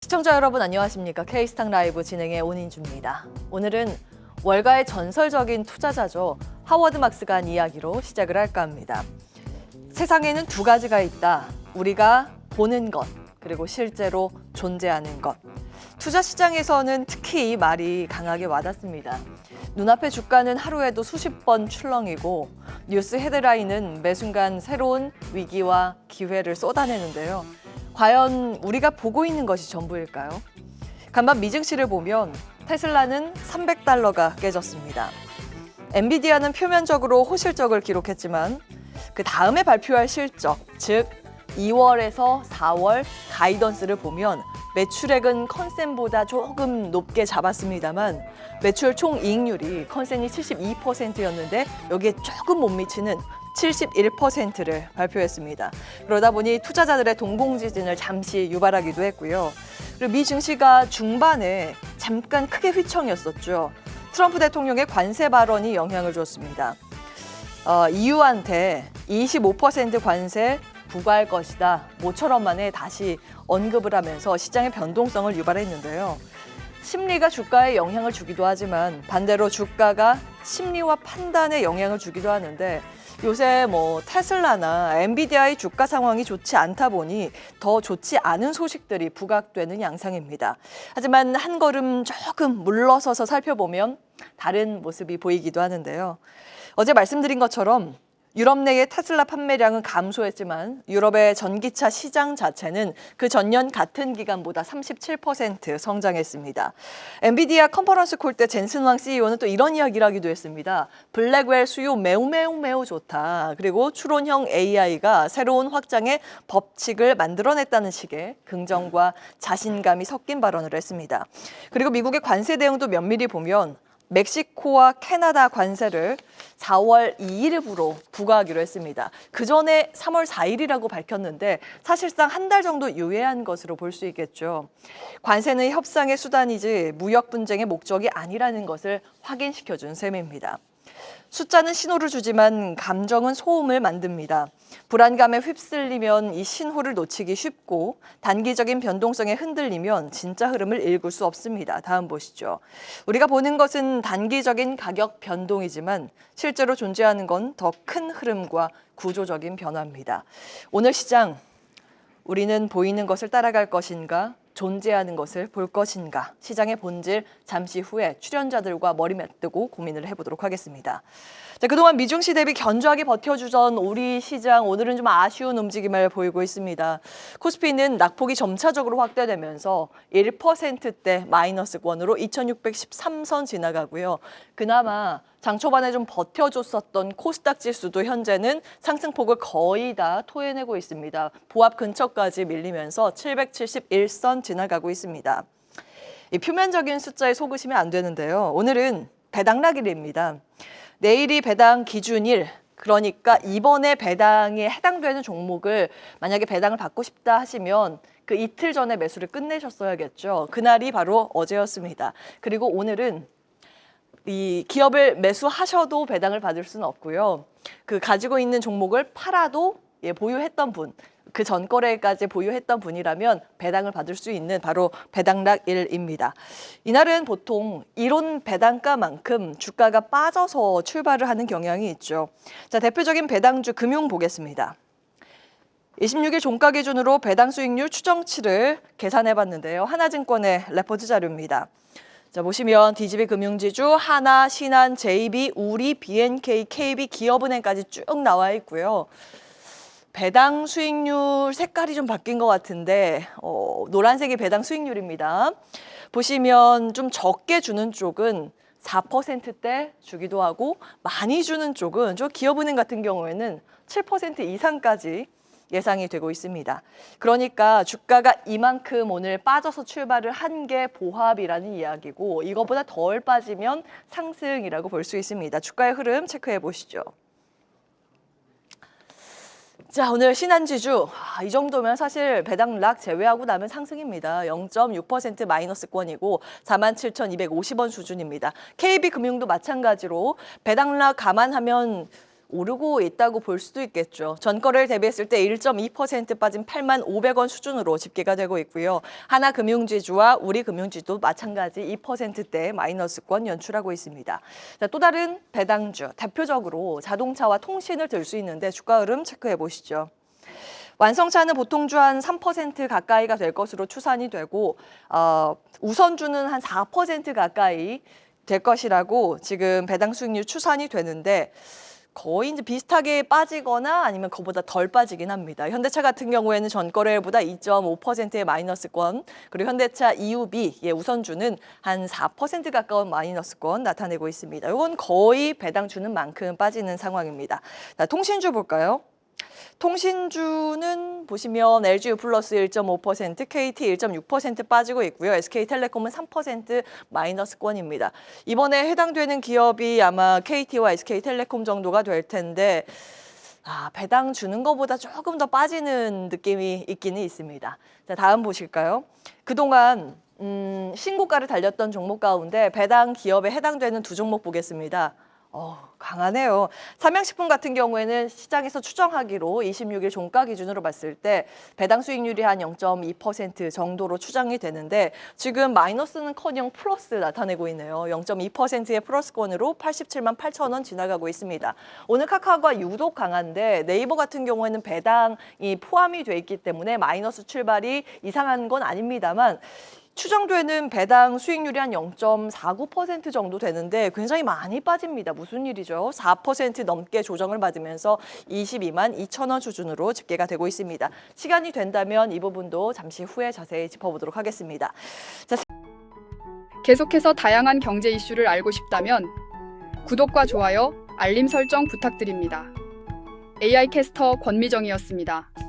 시청자 여러분 안녕하십니까? K스탁 라이브 진행의 온인주입니다. 오늘은 월가의 전설적인 투자자죠. 하워드 막스가 한 이야기로 시작을 할까 합니다. 세상에는 두 가지가 있다. 우리가 보는 것, 그리고 실제로 존재하는 것. 투자 시장에서는 특히 이 말이 강하게 와닿습니다. 눈앞의 주가는 하루에도 수십 번 출렁이고 뉴스 헤드라인은 매 순간 새로운 위기와 기회를 쏟아내는데요. 과연 우리가 보고 있는 것이 전부일까요? 간밤 미증시를 보면 테슬라는 $300가 깨졌습니다. 엔비디아는 표면적으로 호실적을 기록했지만 그 다음에 발표할 실적, 즉 2월에서 4월 가이던스를 보면 매출액은 컨센보다 조금 높게 잡았습니다만 매출 총이익률이 컨센이 72%였는데 여기에 조금 못 미치는 71%를 발표했습니다. 그러다 보니 투자자들의 동공지진을 잠시 유발하기도 했고요. 그리고 미 증시가 중반에 잠깐 크게 휘청였었죠. 트럼프 대통령의 관세 발언이 영향을 줬습니다. EU한테 25% 관세 부과할 것이다. 모처럼 만에 다시 언급을 하면서 시장의 변동성을 유발했는데요. 심리가 주가에 영향을 주기도 하지만 반대로 주가가 심리와 판단에 영향을 주기도 하는데 요새 테슬라나 엔비디아의 주가 상황이 좋지 않다 보니 더 좋지 않은 소식들이 부각되는 양상입니다. 하지만 한 걸음 조금 물러서서 살펴보면 다른 모습이 보이기도 하는데요. 어제 말씀드린 것처럼 유럽 내의 테슬라 판매량은 감소했지만 유럽의 전기차 시장 자체는 그 전년 같은 기간보다 37% 성장했습니다. 엔비디아 컨퍼런스 콜 때 젠슨 왕 CEO는 또 이런 이야기를 하기도 했습니다. 블랙웰 수요 매우 좋다. 그리고 추론형 AI가 새로운 확장의 법칙을 만들어냈다는 식의 긍정과 자신감이 섞인 발언을 했습니다. 그리고 미국의 관세 대응도 면밀히 보면 멕시코와 캐나다 관세를 4월 2일부로 부과하기로 했습니다. 그 전에 3월 4일이라고 밝혔는데 사실상 한 달 정도 유예한 것으로 볼 수 있겠죠. 관세는 협상의 수단이지 무역 분쟁의 목적이 아니라는 것을 확인시켜준 셈입니다. 숫자는 신호를 주지만 감정은 소음을 만듭니다. 불안감에 휩쓸리면 이 신호를 놓치기 쉽고 단기적인 변동성에 흔들리면 진짜 흐름을 읽을 수 없습니다. 다음 보시죠. 우리가 보는 것은 단기적인 가격 변동이지만 실제로 존재하는 건 더 큰 흐름과 구조적인 변화입니다. 오늘 시장, 우리는 보이는 것을 따라갈 것인가? 존재하는 것을 볼 것인가? 시장의 본질 잠시 후에 출연자들과 머리 맞대고 고민을 해보도록 하겠습니다. 자, 그동안 미증시 대비 견조하게 버텨주던 우리 시장 오늘은 좀 아쉬운 움직임을 보이고 있습니다. 코스피는 낙폭이 점차적으로 확대되면서 1%대 마이너스권으로 2613선 지나가고요. 그나마 장 초반에 좀 버텨줬었던 코스닥 지수도 현재는 상승폭을 거의 다 토해내고 있습니다. 보합 근처까지 밀리면서 771선 지나가고 있습니다. 이 표면적인 숫자에 속으시면 안 되는데요. 오늘은 배당락일입니다. 내일이 배당 기준일, 그러니까 이번에 배당에 해당되는 종목을 만약에 배당을 받고 싶다 하시면 그 이틀 전에 매수를 끝내셨어야겠죠. 그날이 바로 어제였습니다. 그리고 오늘은 이 기업을 매수하셔도 배당을 받을 수는 없고요. 그 가지고 있는 종목을 팔아도 보유했던 분, 그 전 거래까지 보유했던 분이라면 배당을 받을 수 있는 바로 배당락일입니다. 이날은 보통 이론 배당가만큼 주가가 빠져서 출발을 하는 경향이 있죠. 자, 대표적인 배당주 금융 보겠습니다. 26일 종가 기준으로 배당 수익률 추정치를 계산해 봤는데요. 하나증권의 레포트 자료입니다. 자, 보시면 DGB 금융지주, 하나, 신한, JB, 우리, BNK, KB, 기업은행까지 쭉 나와 있고요. 배당 수익률 색깔이 좀 바뀐 것 같은데 노란색이 배당 수익률입니다. 보시면 좀 적게 주는 쪽은 4%대 주기도 하고 많이 주는 쪽은 저 기업은행 같은 경우에는 7% 이상까지 예상이 되고 있습니다. 그러니까 주가가 이만큼 오늘 빠져서 출발을 한 게 보합이라는 이야기고 이거보다 덜 빠지면 상승이라고 볼 수 있습니다. 주가의 흐름 체크해 보시죠. 자, 오늘 신한지주 이 정도면 사실 배당락 제외하고 나면 상승입니다. 0.6% 마이너스권이고 47,250원 수준입니다. KB금융도 마찬가지로 배당락 감안하면 오르고 있다고 볼 수도 있겠죠. 전거래를 대비했을 때 1.2% 빠진 8만 500원 수준으로 집계가 되고 있고요. 하나금융지주와 우리금융지도 마찬가지 2%대 마이너스권 연출하고 있습니다. 자, 또 다른 배당주, 대표적으로 자동차와 통신을 들 수 있는데 주가 흐름 체크해 보시죠. 완성차는 보통주 한 3% 가까이가 될 것으로 추산이 되고 우선주는 한 4% 가까이 될 것이라고 지금 배당 수익률 추산이 되는데 거의 이제 비슷하게 빠지거나 아니면 그보다 덜 빠지긴 합니다. 현대차 같은 경우에는 전거래일보다 2.5%의 마이너스권, 그리고 현대차 EUB 우선주는 한 4% 가까운 마이너스권 나타내고 있습니다. 이건 거의 배당 주는 만큼 빠지는 상황입니다. 자, 통신주 볼까요? 통신주는 보시면 LGU 플러스 1.5%, KT 1.6% 빠지고 있고요. SK텔레콤은 3% 마이너스권입니다. 이번에 해당되는 기업이 아마 KT와 SK텔레콤 정도가 될 텐데 배당 주는 것보다 조금 더 빠지는 느낌이 있기는 있습니다. 자, 다음 보실까요? 그동안 신고가를 달렸던 종목 가운데 배당 기업에 해당되는 두 종목 보겠습니다. 강하네요. 삼양식품 같은 경우에는 시장에서 추정하기로 26일 종가 기준으로 봤을 때 배당 수익률이 한 0.2% 정도로 추정이 되는데 지금 마이너스는커녕 플러스 나타내고 있네요. 0.2%의 플러스권으로 87만 8천 원 지나가고 있습니다. 오늘 카카오가 유독 강한데 네이버 같은 경우에는 배당이 포함이 돼 있기 때문에 마이너스 출발이 이상한 건 아닙니다만 추정되는 배당 수익률이 한 0.49% 정도 되는데 굉장히 많이 빠집니다. 무슨 일이죠? 4% 넘게 조정을 받으면서 22만 2천 원 수준으로 집계가 되고 있습니다. 시간이 된다면 이 부분도 잠시 후에 자세히 짚어보도록 하겠습니다. 자, 계속해서 다양한 경제 이슈를 알고 싶다면 구독과 좋아요, 알림 설정 부탁드립니다. AI 캐스터 권미정이었습니다.